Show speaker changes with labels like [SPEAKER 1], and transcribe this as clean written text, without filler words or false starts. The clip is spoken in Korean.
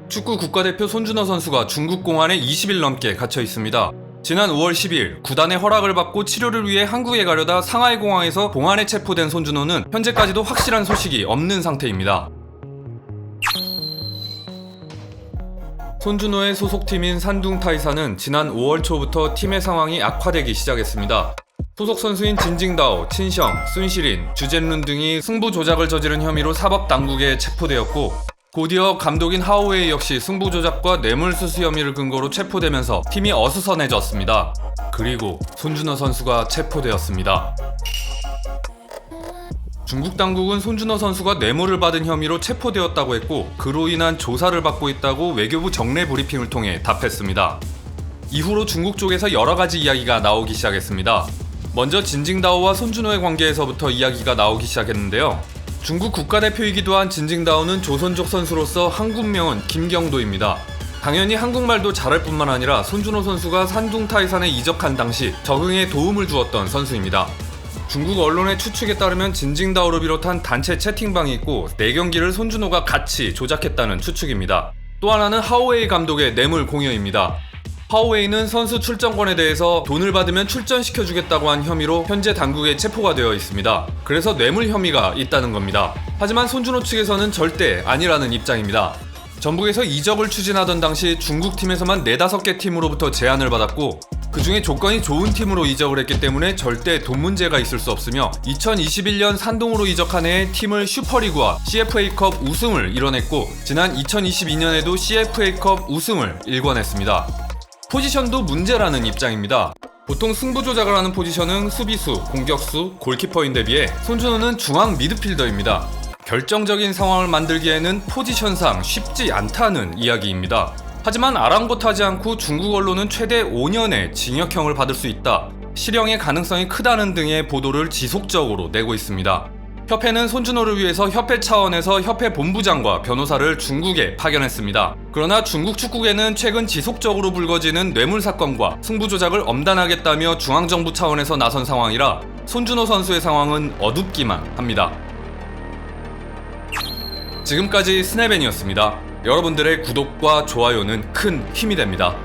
[SPEAKER 1] 축구 국가대표 손준호 선수가 중국 공안에 20일 넘게 갇혀 있습니다. 지난 5월 10일 구단의 허락을 받고 치료를 위해 한국에 가려다 상하이 공항에서 공안에 체포된 손준호는 현재까지도 확실한 소식이 없는 상태입니다. 손준호의 소속팀인 산둥타이사는 지난 5월 초부터 팀의 상황이 악화되기 시작했습니다. 소속 선수인 진징다오, 친성, 순시린, 주젠룬 등이 승부 조작을 저지른 혐의로 사법당국에 체포되었고, 곧이어 감독인 하오웨이 역시 승부 조작과 뇌물수수 혐의를 근거로 체포되면서 팀이 어수선해졌습니다. 그리고 손준호 선수가 체포되었습니다. 중국 당국은 손준호 선수가 뇌물을 받은 혐의로 체포되었다고 했고, 그로 인한 조사를 받고 있다고 외교부 정례 브리핑을 통해 답했습니다. 이후로 중국 쪽에서 여러 가지 이야기가 나오기 시작했습니다. 먼저 진징다오와 손준호의 관계에서부터 이야기가 나오기 시작했는데요. 중국 국가대표이기도 한 진징다오는 조선족 선수로서 한국명은 김경도입니다. 당연히 한국말도 잘할 뿐만 아니라 손준호 선수가 산둥타이산에 이적한 당시 적응에 도움을 주었던 선수입니다. 중국 언론의 추측에 따르면 진징다오를 비롯한 단체 채팅방이 있고 4경기를 손준호가 같이 조작했다는 추측입니다. 또 하나는 하오웨이 감독의 뇌물 공여입니다. 하오웨이는 선수 출전권에 대해서 돈을 받으면 출전시켜주겠다고 한 혐의로 현재 당국에 체포가 되어 있습니다. 그래서 뇌물 혐의가 있다는 겁니다. 하지만 손준호 측에서는 절대 아니라는 입장입니다. 전북에서 이적을 추진하던 당시 중국 팀에서만 4-5개 팀으로부터 제안을 받았고, 그 중에 조건이 좋은 팀으로 이적을 했기 때문에 절대 돈 문제가 있을 수 없으며 2021년 산동으로 이적한 해에 팀을 슈퍼리그와 CFA컵 우승을 이뤄냈고, 지난 2022년에도 CFA컵 우승을 일궈냈습니다. 포지션도 문제라는 입장입니다. 보통 승부 조작을 하는 포지션은 수비수, 공격수, 골키퍼인데 비해 손준호는 중앙 미드필더입니다. 결정적인 상황을 만들기에는 포지션상 쉽지 않다는 이야기입니다. 하지만 아랑곳하지 않고 중국 언론은 최대 5년의 징역형을 받을 수 있다, 실형의 가능성이 크다는 등의 보도를 지속적으로 내고 있습니다. 협회는 손준호를 위해서 협회 차원에서 협회 본부장과 변호사를 중국에 파견했습니다. 그러나 중국 축구계는 최근 지속적으로 불거지는 뇌물 사건과 승부 조작을 엄단하겠다며 중앙정부 차원에서 나선 상황이라 손준호 선수의 상황은 어둡기만 합니다. 지금까지 스네벤이었습니다. 여러분들의 구독과 좋아요는 큰 힘이 됩니다.